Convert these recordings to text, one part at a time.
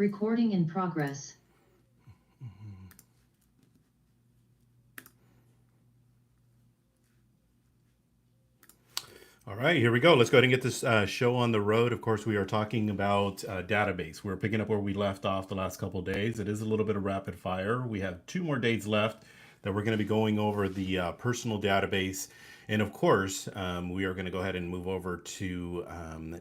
Recording in progress. All right, here we go. Let's go ahead and get this show on the road. Of course, we are talking about database. We're picking up where we left off the last couple of days. It is a little bit of rapid fire. We have 2 more days left that we're going to be going over the personal database. And of course, we are going to go ahead and move over to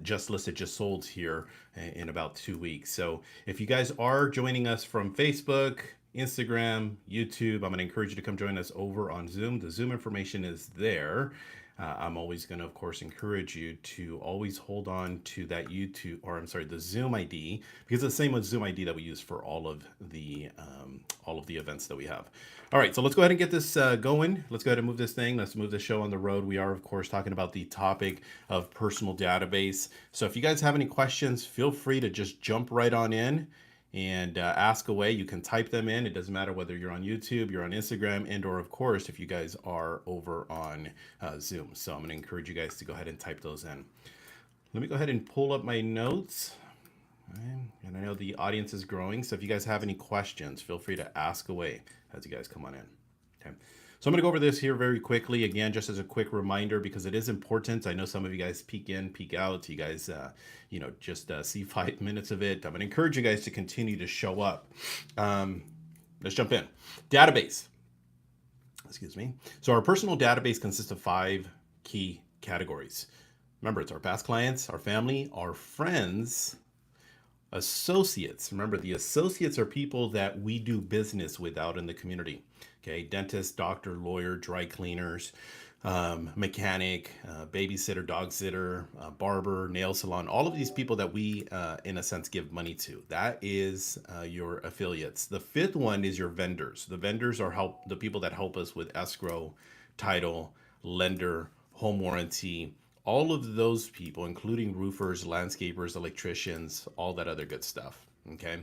just listed, just sold here in about 2 weeks. So if you guys are joining us from Facebook, Instagram, YouTube, I'm going to encourage you to come join us over on Zoom. The Zoom information is there. I'm always going to, of course, encourage you to always hold on to that YouTube, or I'm sorry, the Zoom ID, because it's the same with Zoom ID that we use for all of the events that we have. All right, so let's go ahead and get this going. Let's go ahead and move this thing. Let's move the show on the road. We are, of course, talking about the topic of personal database. So if you guys have any questions, feel free to just jump right on in and ask away. You can type them in. It doesn't matter whether you're on YouTube, you're on Instagram, and or of course if you guys are over on Zoom. So I'm going to encourage you guys to go ahead and type those in. Let me go ahead and pull up my notes. And I know the audience is growing, so if you guys have any questions, feel free to ask away as you guys come on in. Okay. So I'm going to go over this here very quickly, again, just as a quick reminder, because it is important. I know some of you guys peek in, peek out. You guys, just see 5 minutes of it. I'm going to encourage you guys to continue to show up. Let's jump in. Database. Excuse me. So our personal database consists of 5 key categories. Remember, it's our past clients, our family, our friends, associates. Remember, the associates are people that we do business with out in the community. Okay, dentist, doctor, lawyer, dry cleaners, mechanic, babysitter, dog sitter, barber, nail salon, all of these people that we, in a sense, give money to. That is your affiliates. The 5th one is your vendors. The vendors are the people that help us with escrow, title, lender, home warranty, all of those people, including roofers, landscapers, electricians, all that other good stuff. Okay.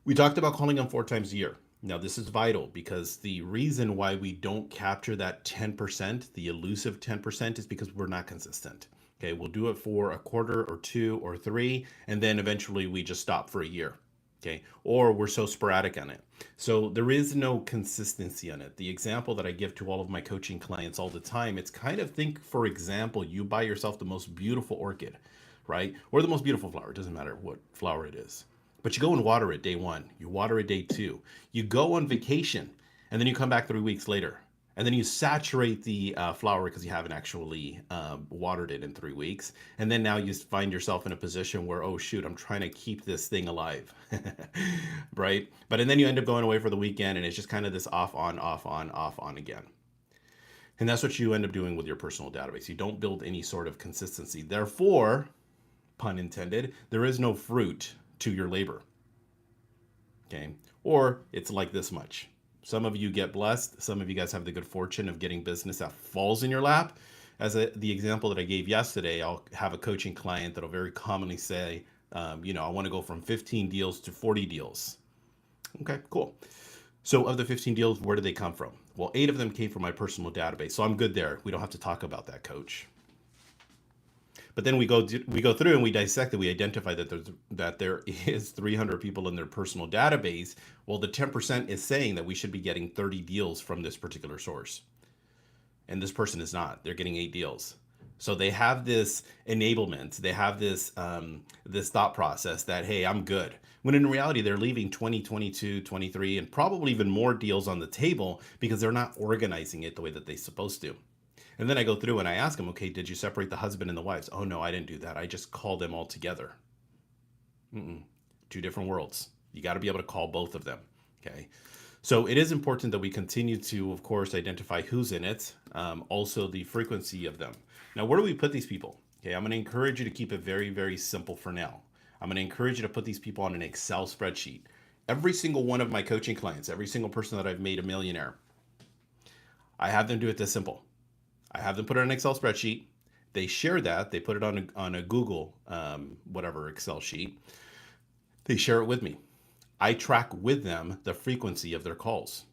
We talked about calling them 4 times a year. Now, this is vital because the reason why we don't capture that 10%, the elusive 10%, is because we're not consistent. Okay, we'll do it for a quarter or 2 or 3, and then eventually we just stop for a year. Okay, or we're so sporadic on it. So there is no consistency on it. The example that I give to all of my coaching clients all the time, it's kind of think, for example, you buy yourself the most beautiful orchid, right? Or the most beautiful flower. It doesn't matter what flower it is. But you go and water it day 1. You water it day 2. You go on vacation, and then you come back 3 weeks later. And then you saturate the flower because you haven't actually watered it in 3 weeks. And then now you find yourself in a position where, oh, shoot, I'm trying to keep this thing alive. Right? And then you end up going away for the weekend, and it's just kind of this off, on, off, on, off, on again. And that's what you end up doing with your personal database. You don't build any sort of consistency. Therefore, pun intended, there is no fruit to your labor. Okay? Or it's like this much. Some of you get blessed. Some of you guys have the good fortune of getting business that falls in your lap. The example that I gave yesterday, I'll have a coaching client that'll very commonly say, I want to go from 15 deals to 40 deals. Okay, cool. So of the 15 deals, where did they come from? Well, 8 of them came from my personal database. So I'm good there. We don't have to talk about that, coach. But then we go through and we dissect it. We identify that there is 300 people in their personal database. Well, the 10% is saying that we should be getting 30 deals from this particular source. And this person is not. They're getting 8 deals. So they have this enablement. They have this this thought process that, hey, I'm good. When in reality, they're leaving 20, 22, 23, and probably even more deals on the table because they're not organizing it the way that they're supposed to. And then I go through and I ask them, okay, did you separate the husband and the wives? Oh, no, I didn't do that. I just called them all together. 2 different worlds. You got to be able to call both of them. Okay. So it is important that we continue to, of course, identify who's in it. Also the frequency of them. Now, where do we put these people? Okay. I'm going to encourage you to keep it very, very simple for now. I'm going to encourage you to put these people on an Excel spreadsheet. Every single one of my coaching clients, every single person that I've made a millionaire, I have them do it this simple. I have them put it on an Excel spreadsheet. They share that. They put it on a Google, whatever Excel sheet. They share it with me. I track with them the frequency of their calls.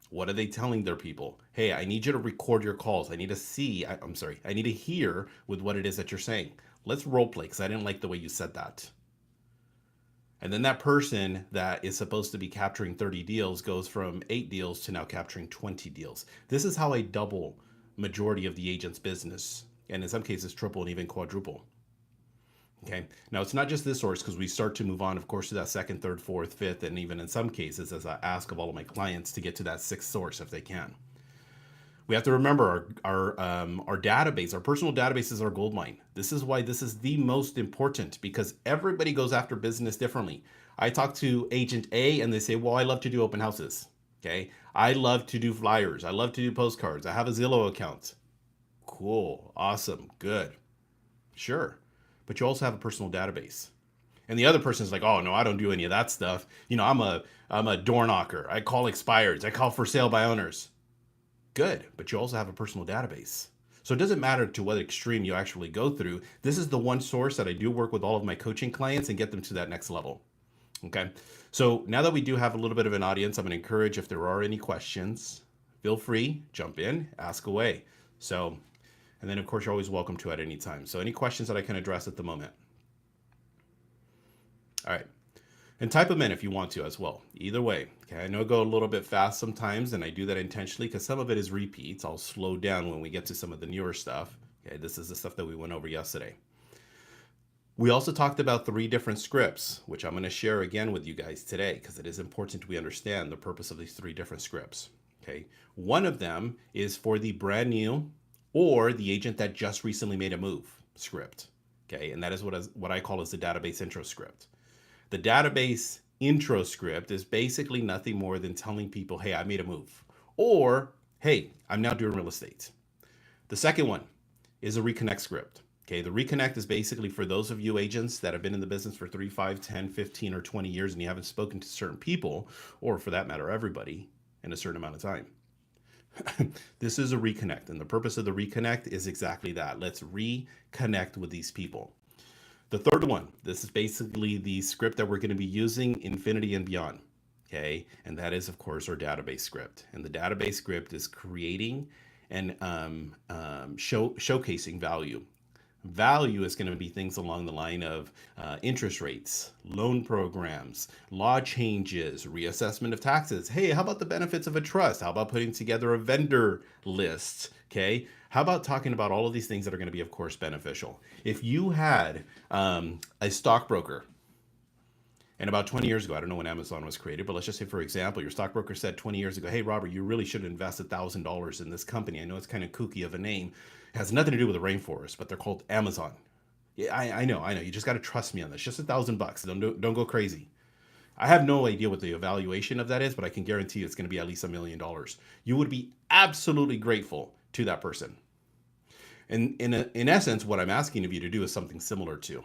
What are they telling their people? Hey, I need you to record your calls. I need to hear with what it is that you're saying. Let's role play because I didn't like the way you said that. And then that person that is supposed to be capturing 30 deals goes from 8 deals to now capturing 20 deals. This is how I double majority of the agent's business, and in some cases triple and even quadruple. Okay. Now it's not just this source, because we start to move on, of course, to that second, third, fourth, fifth, and even in some cases, as I ask of all of my clients, to get to that sixth source if they can. We have to remember our database, our personal database is our gold mine. This is why this is the most important, because everybody goes after business differently. I talk to agent A and they say, well, I love to do open houses. Okay. I love to do flyers. I love to do postcards. I have a Zillow account. Cool. Awesome. Good. Sure. But you also have a personal database. And the other person is like, oh no, I don't do any of that stuff. You know, I'm a door knocker. I call expireds. I call for sale by owners. Good, but you also have a personal database. So it doesn't matter to what extreme you actually go through. This is the one source that I do work with all of my coaching clients and get them to that next level. Okay. So now that we do have a little bit of an audience, I'm going to encourage, if there are any questions, feel free, jump in, ask away. So, and then of course you're always welcome to at any time. So any questions that I can address at the moment? All right. And type them in if you want to as well. Either way. Okay. I know I go a little bit fast sometimes, and I do that intentionally because some of it is repeats. I'll slow down when we get to some of the newer stuff. Okay. This is the stuff that we went over yesterday. We also talked about 3 different scripts, which I'm going to share again with you guys today because it is important we understand the purpose of these 3 different scripts. Okay. One of them is for the brand new or the agent that just recently made a move script. Okay. And that is what I call as the database intro script. The database intro script is basically nothing more than telling people, hey, I made a move, or hey, I'm now doing real estate. The second one is a reconnect script. Okay, the reconnect is basically for those of you agents that have been in the business for 3, 5, 10, 15, or 20 years and you haven't spoken to certain people, or for that matter, everybody in a certain amount of time. This is a reconnect, and the purpose of the reconnect is exactly that. Let's reconnect with these people. The third one, this is basically the script that we're going to be using infinity and beyond. Okay. And that is, of course, our database script. And the database script is creating and showcasing value. Value is going to be things along the line of interest rates, loan programs, law changes, reassessment of taxes. Hey, how about the benefits of a trust? How about putting together a vendor list? Okay. How about talking about all of these things that are going to be, of course, beneficial? If you had a stockbroker, and about 20 years ago, I don't know when Amazon was created, but let's just say, for example, your stockbroker said 20 years ago, hey, Robert, you really should invest $1,000 in this company. I know it's kind of kooky of a name. It has nothing to do with the rainforest, but they're called Amazon. Yeah, I know. You just got to trust me on this. Just $1,000. Don't go crazy. I have no idea what the evaluation of that is, but I can guarantee you it's going to be at least $1 million. You would be absolutely grateful to that person. And in essence, what I'm asking of you to do is something similar to.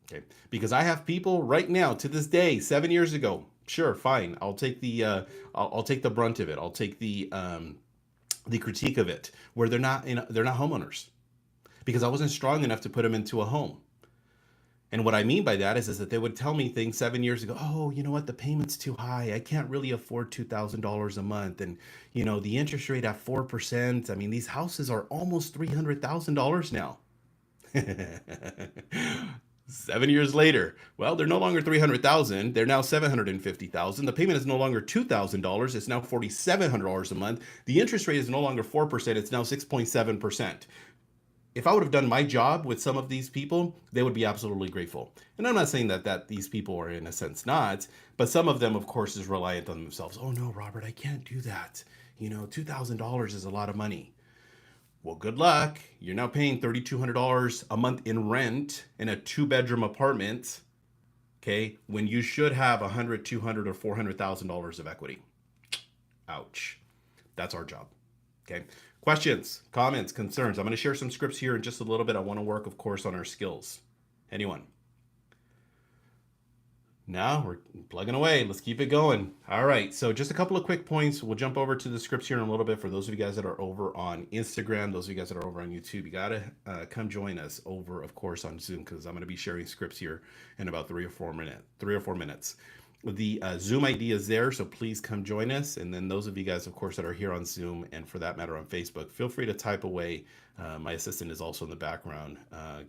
Okay, because I have people right now to this day, 7 years ago. Sure, fine. I'll take the I'll take the brunt of it. I'll take the critique of it, where they're not homeowners, because I wasn't strong enough to put them into a home. And what I mean by that is that they would tell me things 7 years ago. Oh, you know what? The payment's too high. I can't really afford $2,000 a month. And, you know, the interest rate at 4%. I mean, these houses are almost $300,000 now. 7 years later, well, they're no longer 300,000. They're now 750,000. The payment is no longer $2,000. It's now $4,700 a month. The interest rate is no longer 4%. It's now 6.7%. If I would have done my job with some of these people, they would be absolutely grateful. And I'm not saying that these people are in a sense not, but some of them, of course, is reliant on themselves. Oh no, Robert, I can't do that. You know, $2,000 is a lot of money. Well, good luck. You're now paying $3,200 a month in rent in a 2-bedroom apartment. Okay. When you should have $100,000, $200,000, or $400,000 of equity. Ouch. That's our job. Okay. Questions, comments, concerns. I'm going to share some scripts here in just a little bit. I want to work, of course, on our skills. Anyone? Now we're plugging away. Let's keep it going. All right. So just a couple of quick points. We'll jump over to the scripts here in a little bit. For those of you guys that are over on Instagram, those of you guys that are over on YouTube, you got to come join us over, of course, on Zoom, because I'm going to be sharing scripts here in about 3 or 4 minutes. The Zoom ID is there, so please come join us. And then those of you guys, of course, that are here on Zoom, and for that matter on Facebook, feel free to type away. My assistant is also in the background,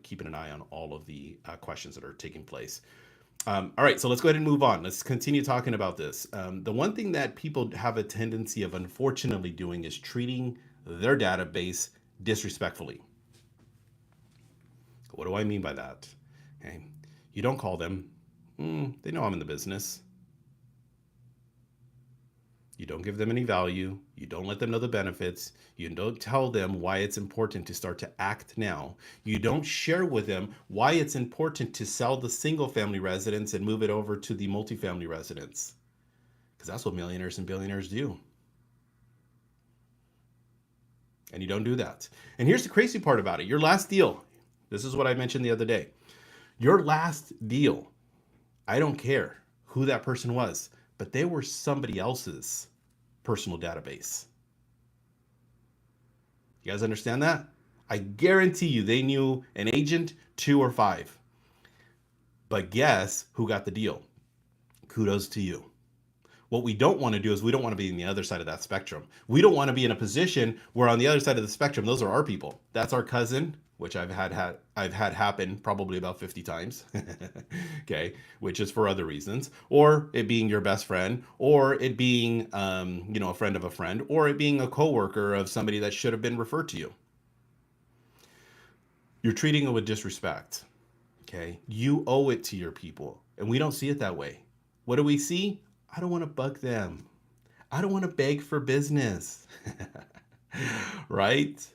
keeping an eye on all of the questions that are taking place. All right, so let's go ahead and move on. Let's continue talking about this. The one thing that people have a tendency of unfortunately doing is treating their database disrespectfully. What do I mean by that? Okay, you don't call them. They know I'm in the business. You don't give them any value. You don't let them know the benefits. You don't tell them why it's important to start to act now. You don't share with them why it's important to sell the single family residence and move it over to the multifamily residence. Because that's what millionaires and billionaires do. And you don't do that. And here's the crazy part about it. Your last deal, this is what I mentioned the other day. Your last deal, I don't care who that person was, but they were somebody else's personal database. You guys understand that? I guarantee you they knew an agent, 2 or 5. But guess who got the deal? Kudos to you. What we don't want to do is we don't want to be in the other side of that spectrum. We don't want to be in a position where on the other side of the spectrum, those are our people. That's our cousin, which I've had happen probably about 50 times. Okay, which is for other reasons, or it being your best friend, or it being a friend of a friend, or it being a coworker of somebody that should have been referred to you. You're treating it with disrespect. Okay, you owe it to your people, and we don't see it that way. What do we see? I don't want to bug them. I don't want to beg for business. Right?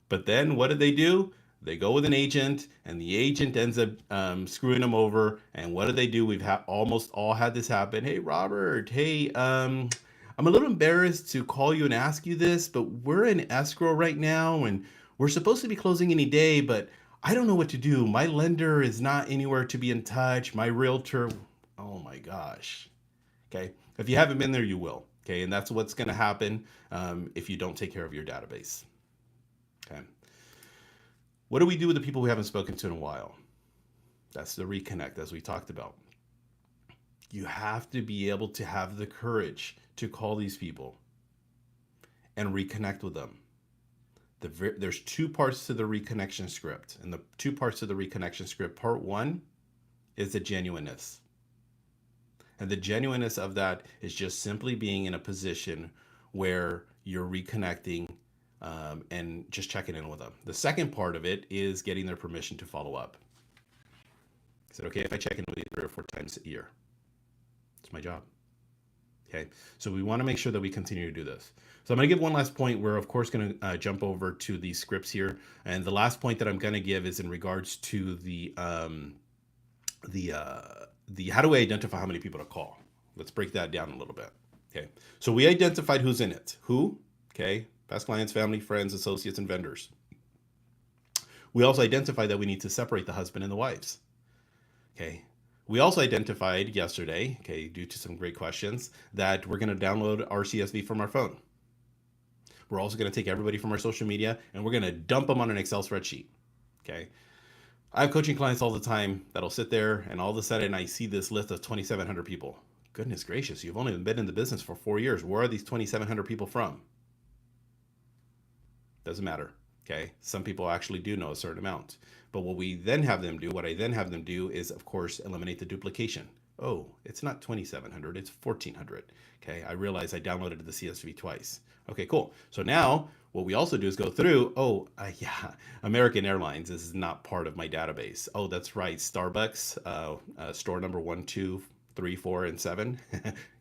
But then what do? They go with an agent, and the agent ends up screwing them over. And what do? We've almost all had this happen. Hey, Robert. Hey, I'm a little embarrassed to call you and ask you this, but we're in escrow right now, and we're supposed to be closing any day, but I don't know what to do. My lender is not anywhere to be in touch. My realtor, oh my gosh. Okay. If you haven't been there, you will. Okay. And that's what's going to happen if you don't take care of your database. Okay. What do we do with the people we haven't spoken to in a while? That's the reconnect, as we talked about. You have to be able to have the courage to call these people and reconnect with them. There's 2 parts to the reconnection script. And the 2 parts to the reconnection script, part 1 is the genuineness. And the genuineness of that is just simply being in a position where you're reconnecting and just checking in with them. The second part of it is getting their permission to follow up. Is it okay if I check in with you 3 or 4 times a year? It's my job. Okay, so we want to make sure that we continue to do this. So I'm going to give one last point. We're of course going to jump over to the scripts here, and the last point that I'm going to give is in regards to the how do we identify how many people to call? Let's break that down a little bit. Okay, so we identified who's in it. Who? Okay, past clients, family, friends, associates, and vendors. We also identified that we need to separate the husband and the wives. Okay. We also identified yesterday, okay, due to some great questions, that we're going to download our CSV from our phone. We're also going to take everybody from our social media and we're going to dump them on an Excel spreadsheet. Okay. I have coaching clients all the time that'll sit there and all of a sudden I see this list of 2,700 people. Goodness gracious, you've only been in the business for 4 years. Where are these 2,700 people from? Doesn't matter. Okay. Some people actually do know a certain amount. But what I then have them do is, of course, eliminate the duplication. Oh, it's not 2,700, it's 1,400. Okay, I realize I downloaded the CSV twice. Okay, cool. So now what we also do is go through, yeah, American Airlines is not part of my database. Oh, that's right, Starbucks, store number 1, 2, 3, 4, and 7.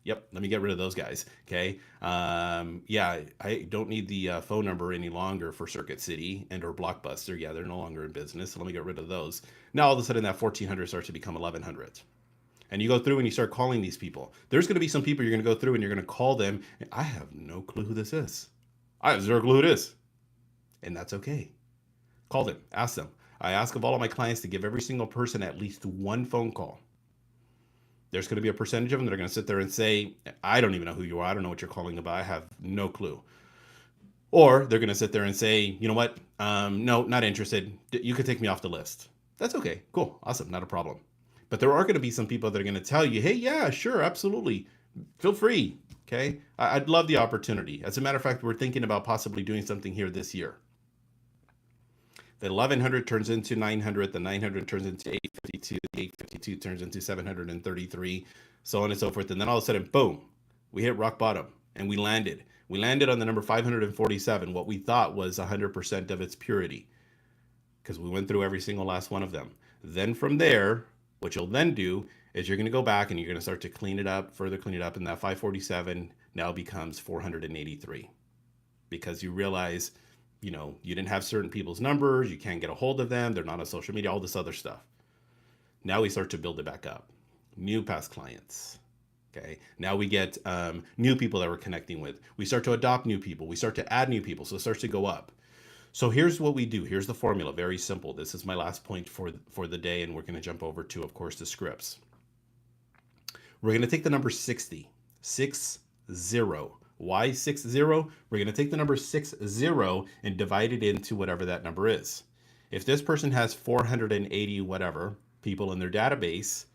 Yep, let me get rid of those guys. Okay. Yeah, I don't need the phone number any longer for Circuit City and or Blockbuster. Yeah, they're no longer in business. So let me get rid of those. Now all of a sudden that 1,400 starts to become 1,100. And you go through and you start calling these people. There's going to be some people you're going to go through and you're going to call them. And I have no clue who this is. I have 0 clue who it is. And that's okay. Call them, ask them. I ask of all of my clients to give every single person at least 1 phone call. There's going to be a percentage of them that are going to sit there and say, I don't even know who you are. I don't know what you're calling about. I have no clue. Or they're going to sit there and say, you know what? No, not interested. You could take me off the list. That's okay. Cool. Awesome. Not a problem. But there are going to be some people that are going to tell you, hey, yeah, sure, absolutely. Feel free. Okay. I'd love the opportunity. As a matter of fact, we're thinking about possibly doing something here this year. The 1100 turns into 900. The 900 turns into 852. The 852 turns into 733, so on and so forth. And then all of a sudden, boom, we hit rock bottom and we landed. We landed on the number 547, what we thought was 100% of its purity, because we went through every single last one of them. Then from there, what you'll then do is you're going to go back and you're going to start to clean it up, further clean it up, and that 547 now becomes 483, because you realize, you didn't have certain people's numbers, you can't get a hold of them, they're not on social media, all this other stuff. Now we start to build it back up. New past clients. Okay. Now we get new people that we're connecting with. We start to adopt new people. We start to add new people. So it starts to go up. So here's what we do. Here's the formula. Very simple. This is my last point for the day. And we're going to jump over to, of course, the scripts. We're going to take the number 60. 60. Why 60? We're going to take the number 60 and divide it into whatever that number is. If this person has 480 whatever people in their database,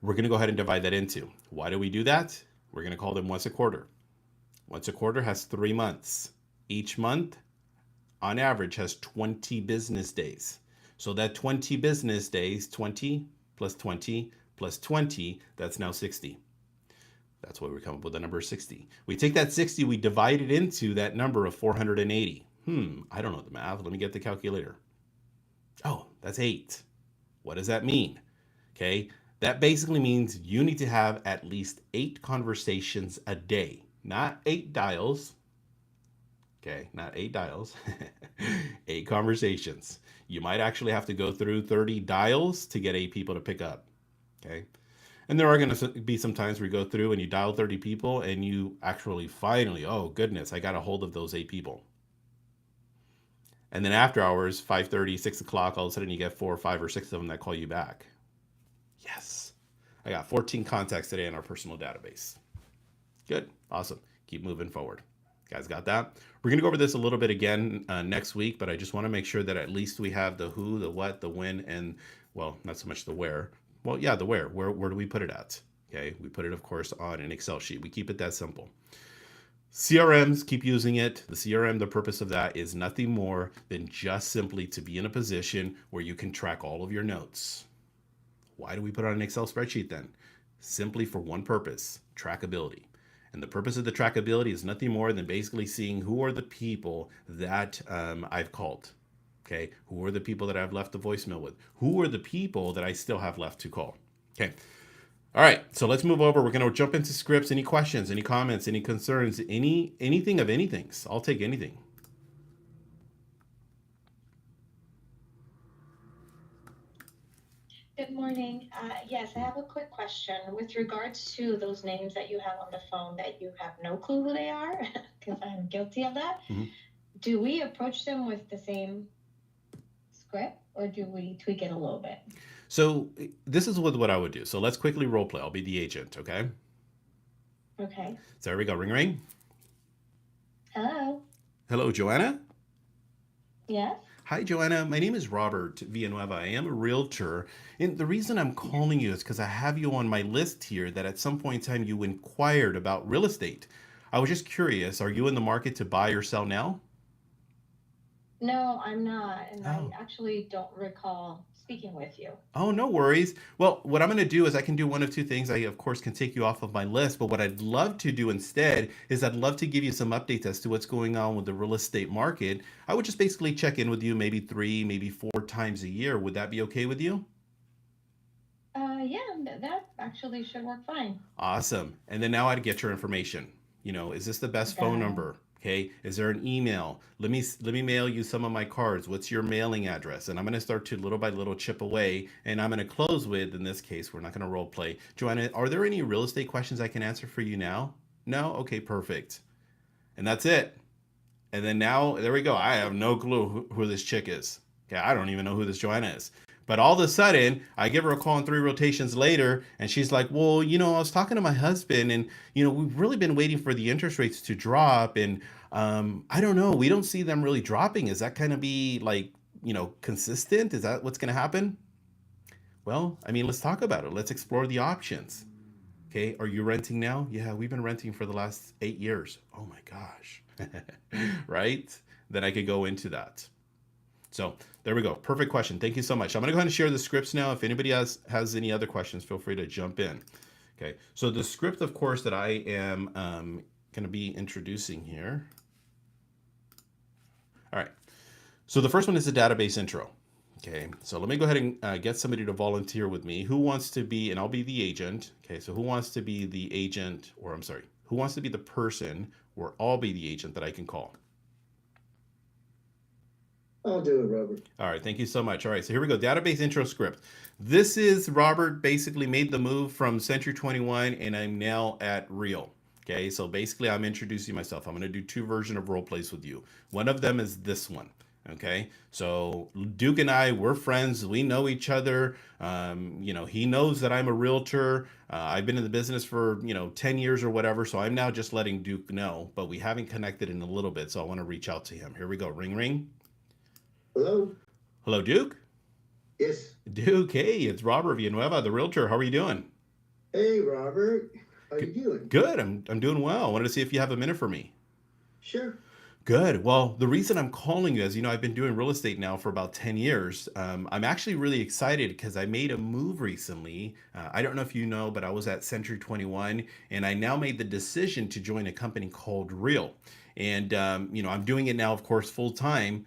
we're going to go ahead and divide that into. Why do we do that? We're going to call them once a quarter. Once a quarter has 3 months. Each month, on average, has 20 business days. So that 20 business days, 20 plus 20 plus 20, that's now 60. That's why we come up with the number 60. We take that 60, we divide it into that number of 480. I don't know the math. Let me get the calculator. Oh, that's 8. What does that mean? Okay, that basically means you need to have at least 8 conversations a day, not 8 dials. Okay, not 8 dials, 8 conversations. You might actually have to go through 30 dials to get 8 people to pick up. Okay, and there are going to be some times where you go through and you dial 30 people and you actually finally, oh goodness, I got a hold of those 8 people. And then after hours, 5:30, 6 o'clock, all of a sudden you get 4 or 5 or 6 of them that call you back. Yes, I got 14 contacts today in our personal database. Good, awesome. Keep moving forward. Guys, got that? We're going to go over this a little bit again next week, but I just want to make sure that at least we have the who, the what, the when, and, well, not so much the where. Well, yeah, the where. Where do we put it at? Okay, we put it, of course, on an Excel sheet. We keep it that simple. CRMs, keep using it. The CRM, the purpose of that is nothing more than just simply to be in a position where you can track all of your notes. Why do we put it on an Excel spreadsheet then? Simply for one purpose, trackability. And the purpose of the trackability is nothing more than basically seeing who are the people that I've called. Okay, who are the people that I've left the voicemail with? Who are the people that I still have left to call? Okay. All right, so let's move over. We're going to jump into scripts. Any questions, any comments, any concerns, anything of anything. I'll take anything. Good morning. Yes, I have a quick question with regards to those names that you have on the phone that you have no clue who they are, because I'm guilty of that. Do we approach them with the same script or do we tweak it a little bit? So this is what I would do. So let's quickly role play. I'll be the agent, okay? Okay. So there we go. Ring, ring. Hello. Hello, Joanna? Yes. Hi, Joanna. My name is Robert Villanueva. I am a realtor. And the reason I'm calling you is because I have you on my list here that at some point in time you inquired about real estate. I was just curious, are you in the market to buy or sell now? No, I'm not. And I Oh. actually don't recall speaking with you. Oh, no worries. Well, what I'm going to do is I can do one of two things. I, of course, can take you off of my list, but what I'd love to do instead is I'd love to give you some updates as to what's going on with the real estate market. I would just basically check in with you maybe 3, maybe 4 times a year. Would that be okay with you? Yeah, that actually should work fine. Awesome. And then now I'd get your information. Is this the best phone Okay. number? Okay. Is there an email? Let me mail you some of my cards. What's your mailing address? And I'm going to start to little by little chip away. And I'm going to close with, in this case, we're not going to role play. Joanna, are there any real estate questions I can answer for you now? No? Okay, perfect. And that's it. And then now, there we go. I have no clue who this chick is. Okay, I don't even know who this Joanna is. But all of a sudden, I give her a call in 3 rotations later, and she's like, well, I was talking to my husband, and, we've really been waiting for the interest rates to drop. And I don't know, we don't see them really dropping. Is that going to be like, consistent? Is that what's going to happen? Well, I mean, let's talk about it. Let's explore the options. Okay, are you renting now? Yeah, we've been renting for the last 8 years. Oh my gosh. Right? Then I could go into that. So there we go. Perfect question. Thank you so much. I'm going to go ahead and share the scripts now. If anybody has any other questions, feel free to jump in. Okay. So the script, of course, that I am going to be introducing here. All right. So the first one is the database intro. Okay, so let me go ahead and get somebody to volunteer with me. Who wants to be, and I'll be the agent. Okay, so who wants to be the agent, or I'm sorry, who wants to be the person, or I'll be the agent that I can call? I'll do it, Robert. All right, thank you so much. All right, so here we go. Database intro script. This is Robert basically made the move from Century 21, and I'm now at Real. Okay, so basically I'm introducing myself. I'm going to do 2 versions of role plays with you. One of them is this one. Okay, so Duke and I, we're friends. We know each other. He knows that I'm a realtor. I've been in the business for 10 years or whatever. So I'm now just letting Duke know, but we haven't connected in a little bit. So I want to reach out to him. Here we go. Ring, ring. Hello. Hello, Duke. Yes. Duke, hey, it's Robert Villanueva, the realtor. How are you doing? Hey, Robert. How you doing? Good. I'm doing well. I wanted to see if you have a minute for me. Sure. Good. Well, the reason I'm calling you is, I've been doing real estate now for about 10 years. I'm actually really excited because I made a move recently. I don't know if you know, but I was at Century 21 and I now made the decision to join a company called Real. And, I'm doing it now, of course, full time.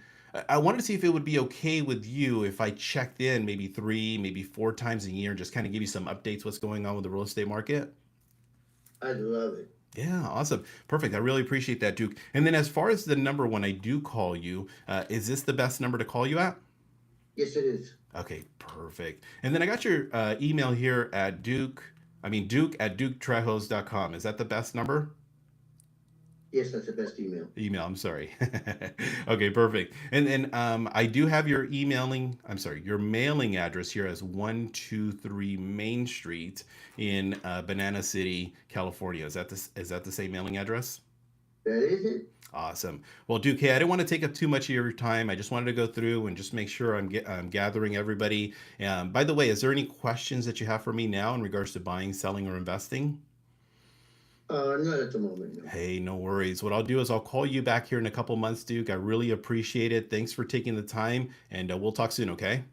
I wanted to see if it would be okay with you if I checked in maybe 3, maybe 4 times a year and just kind of give you some updates, what's going on with the real estate market. I love it. Yeah, awesome. Perfect. I really appreciate that, Duke. And then as far as the number when I do call you, is this the best number to call you at? Yes, it is. Okay, perfect. And then I got your email here at Duke at duketrejos.com. Is that the best number? Yes, that's the best email. I'm sorry. Okay, perfect. And then I do have your mailing address here as 123 Main Street in Banana City, California. Is that the same mailing address? That is it. Awesome. Well, Duke, hey, I didn't want to take up too much of your time. I just wanted to go through and just make sure I'm gathering everybody. By the way, is there any questions that you have for me now in regards to buying, selling, or investing? Not at the moment, no. Hey, no worries. What I'll do is I'll call you back here in a couple months, Duke. I really appreciate it. Thanks for taking the time, and we'll talk soon, okay?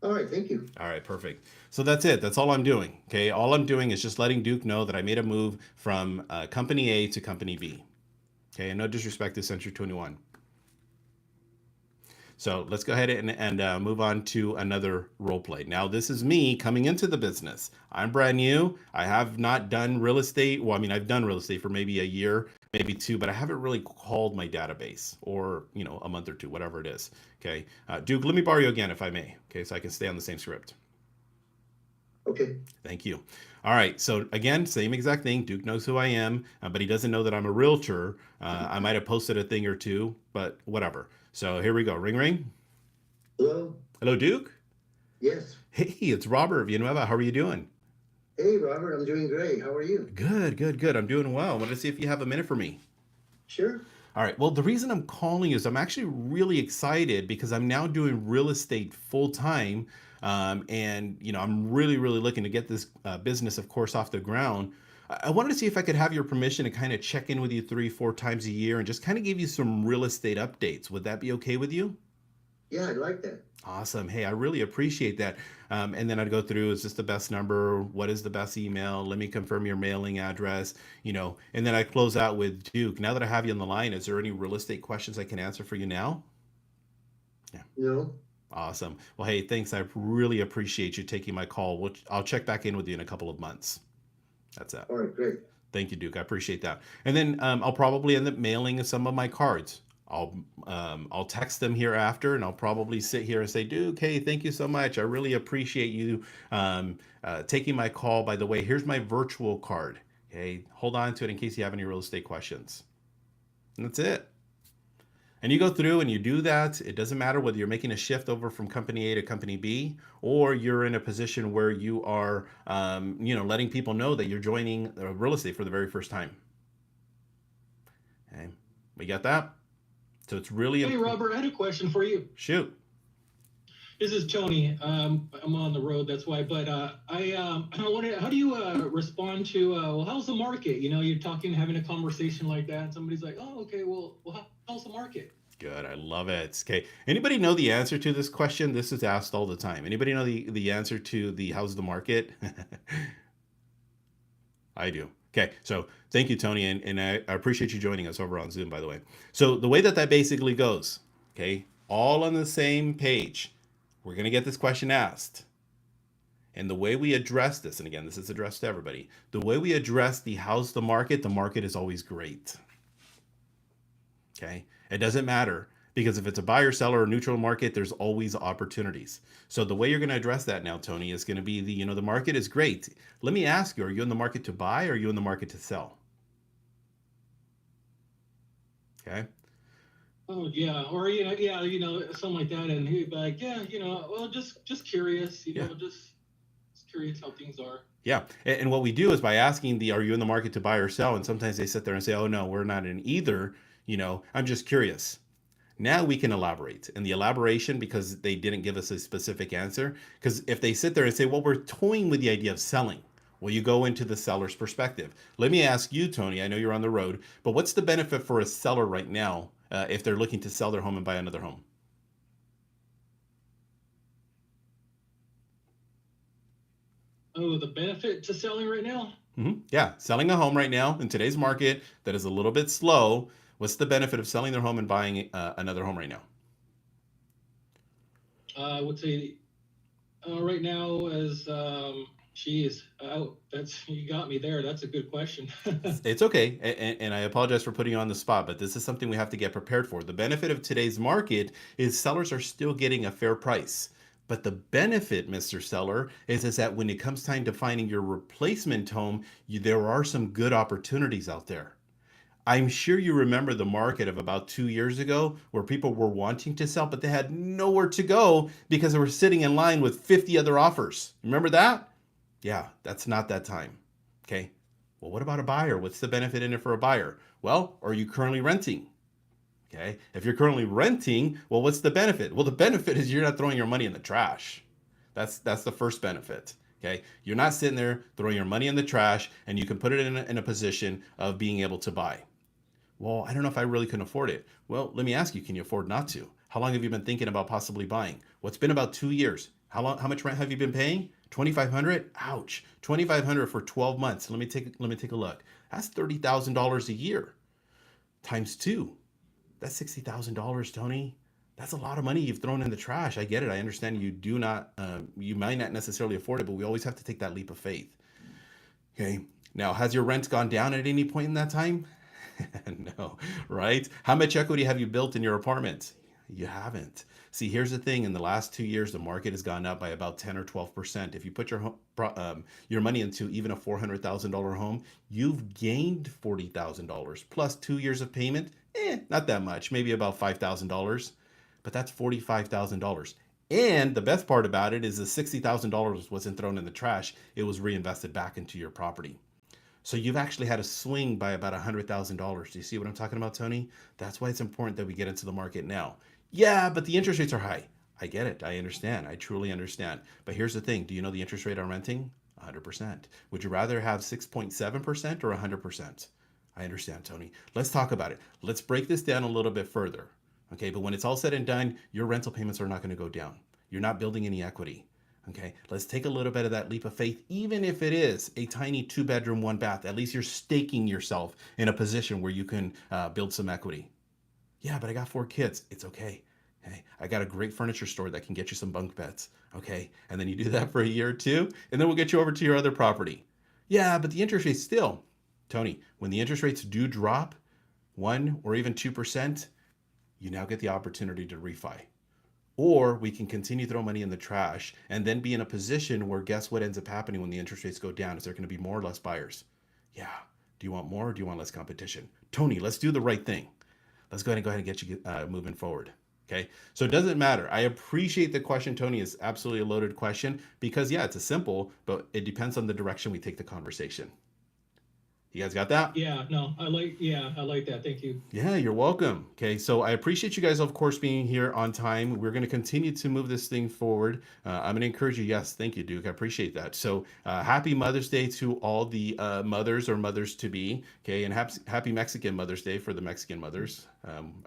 All right, thank you. All right, perfect. So that's it. That's all I'm doing, okay? All I'm doing is just letting Duke know that I made a move from Company A to Company B, okay? And no disrespect to Century 21. So let's go ahead and move on to another role play. Now, this is me coming into the business. I'm brand new. I have not done real estate. Well, I mean, I've done real estate for maybe a year, maybe 2, but I haven't really called my database or, a month or 2, whatever it is. Okay. Duke, let me borrow you again if I may. Okay. So I can stay on the same script. Okay. Thank you. All right. So again, same exact thing. Duke knows who I am, but he doesn't know that I'm a realtor. I might have posted a thing or 2, but whatever. So here we go. Ring, ring. Hello. Hello, Duke. Yes. Hey, it's Robert Villanueva. How are you doing? Hey, Robert. I'm doing great. How are you? Good. I'm doing well. I wanted to see if you have a minute for me. Sure. All right. Well, the reason I'm calling is I'm actually really excited because I'm now doing real estate full time. And, I'm really looking to get this business, of course, off the ground. I wanted to see if I could have your permission to kind of check in with you 3-4 times a year and just kind of give you some real estate updates. Would that be okay with you? Yeah, I'd like that. Awesome. Hey, I really appreciate that. And then I'd go through, is this the best number? What is the best email? Let me confirm your mailing address, and then I close out with Duke. Now that I have you on the line, is there any real estate questions I can answer for you now? Yeah. No. Awesome. Well, hey, thanks. I really appreciate you taking my call. I'll check back in with you in a couple of months. That's it. All right, great. Thank you, Duke. I appreciate that. And then I'll probably end up mailing some of my cards. I'll text them here after, and I'll probably sit here and say, Duke, hey, thank you so much. I really appreciate you taking my call. By the way, here's my virtual card. Okay, hold on to it in case you have any real estate questions. And that's it. And you go through and you do that. It doesn't matter whether you're making a shift over from Company A to Company B, or you're in a position where you are, letting people know that you're joining real estate for the very first time. Okay, we got that? So it's really Hey, Robert, I had a question for you. Shoot. This is Tony. I'm on the road, that's why. But I wanted, how do you respond to, well, how's the market? You're talking, having a conversation like that, and somebody's like, oh, okay, well, how's the market? Good. I love it. Okay. Anybody know the answer to this question? This is asked all the time. Anybody know the answer to the how's the market? I do. Okay. So thank you, Tony. And I appreciate you joining us over on Zoom, by the way. So the way that basically goes, okay, all on the same page, we're going to get this question asked. And the way we address this, and again, this is addressed to everybody, the way we address the how's the market is always great. Okay. It doesn't matter because if it's a buyer, seller, or neutral market, there's always opportunities. So the way you're going to address that now, Tony, is going to be the market is great. Let me ask you, are you in the market to buy or are you in the market to sell? Okay. Oh yeah, or something like that, and he'd be like, yeah, well, just curious, just curious how things are. Yeah, and what we do is by asking are you in the market to buy or sell, and sometimes they sit there and say, oh no, we're not in either. I'm just curious. Now we can elaborate, and the elaboration, because they didn't give us a specific answer, because if they sit there and say, well, we're toying with the idea of selling. Well, you go into the seller's perspective. Let me ask you, Tony, I know you're on the road, but what's the benefit for a seller right now if they're looking to sell their home and buy another home? Oh, the benefit to selling right now? Mm-hmm. Yeah, selling a home right now in today's market that is a little bit slow. What's the benefit of selling their home and buying another home right now? I would say right now as you got me there. That's a good question. It's okay. And I apologize for putting you on the spot, but this is something we have to get prepared for. The benefit of today's market is sellers are still getting a fair price. But the benefit, Mr. Seller, is that when it comes time to finding your replacement home, there are some good opportunities out there. I'm sure you remember the market of about 2 years ago where people were wanting to sell, but they had nowhere to go because they were sitting in line with 50 other offers. Remember that? Yeah, that's not that time. Okay. Well, what about a buyer? What's the benefit in it for a buyer? Well, are you currently renting? Okay. If you're currently renting, well, what's the benefit? Well, the benefit is you're not throwing your money in the trash. That's the first benefit. Okay. You're not sitting there throwing your money in the trash, and you can put it in a position of being able to buy. Well, I don't know if I really can afford it. Well, let me ask you, can you afford not to? How long have you been thinking about possibly buying? Well, it's been about 2 years. How much rent have you been paying? $2,500? Ouch. $2,500 for 12 months. Let me take a look. That's $30,000 a year. Times 2. That's $60,000, Tony. That's a lot of money you've thrown in the trash. I get it. I understand you might not necessarily afford it, but we always have to take that leap of faith. Okay. Now, has your rent gone down at any point in that time? No, right? How much equity have you built in your apartment? You haven't. See, here's the thing. In the last 2 years, the market has gone up by about 10 or 12%. If you put your money into even a $400,000 home, you've gained $40,000 plus 2 years of payment. Not that much, maybe about $5,000, but that's $45,000. And the best part about it is the $60,000 wasn't thrown in the trash. It was reinvested back into your property. So you've actually had a swing by about $100,000. Do you see what I'm talking about, Tony? That's why it's important that we get into the market now. Yeah, but the interest rates are high. I get it. I understand. I truly understand. But here's the thing. Do you know the interest rate on renting? 100%. Would you rather have 6.7% or 100%? I understand, Tony. Let's talk about it. Let's break this down a little bit further. Okay, but when it's all said and done, your rental payments are not going to go down. You're not building any equity. Okay, let's take a little bit of that leap of faith, even if it is a tiny 2-bedroom, 1-bath. At least you're staking yourself in a position where you can build some equity. Yeah, but I got 4 kids. It's okay. Hey, I got a great furniture store that can get you some bunk beds. Okay, and then you do that for a year or 2, and then we'll get you over to your other property. Yeah, but the interest rate's still, Tony, when the interest rates do drop 1 or even 2%, you now get the opportunity to refi. Or we can continue to throw money in the trash and then be in a position where guess what ends up happening when the interest rates go down? Is there going to be more or less buyers? Yeah. Do you want more or do you want less competition? Tony, let's do the right thing. Let's go ahead and get you moving forward. Okay. So it doesn't matter. I appreciate the question, Tony. Is absolutely a loaded question because yeah, it's a simple, but it depends on the direction we take the conversation. You guys got that? Yeah, no, I like that. Thank you. Yeah, you're welcome. Okay, so I appreciate you guys, of course, being here on time. We're going to continue to move this thing forward. I'm going to encourage you. Yes, thank you, Duke. I appreciate that. So happy Mother's Day to all the mothers or mothers to be. Okay, and happy Mexican Mother's Day for the Mexican mothers.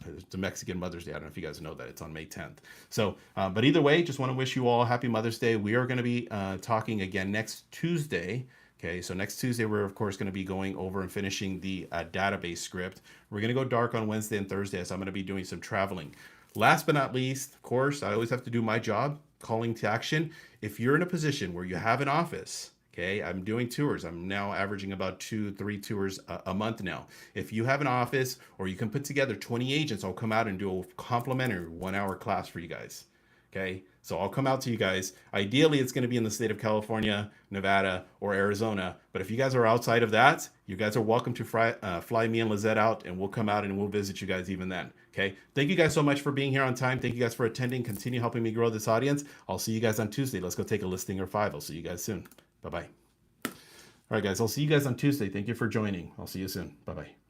It's a Mexican Mother's Day. I don't know if you guys know that. It's on May 10th. So, but either way, just want to wish you all happy Mother's Day. We are going to be talking again next Tuesday. Okay, so next Tuesday, we're of course going to be going over and finishing the database script. We're going to go dark on Wednesday and Thursday, so I'm going to be doing some traveling. Last but not least, of course, I always have to do my job, calling to action. If you're in a position where you have an office, okay, I'm doing tours. I'm now averaging about 2-3 tours a month now. If you have an office or you can put together 20 agents, I'll come out and do a complimentary 1-hour class for you guys. Okay, so I'll come out to you guys. Ideally, it's going to be in the state of California, Nevada, or Arizona. But if you guys are outside of that, you guys are welcome to fly me and Lizette out, and we'll come out and we'll visit you guys even then. Okay, thank you guys so much for being here on time. Thank you guys for attending. Continue helping me grow this audience. I'll see you guys on Tuesday. Let's go take a listing or 5. I'll see you guys soon. Bye-bye. All right, guys, I'll see you guys on Tuesday. Thank you for joining. I'll see you soon. Bye-bye.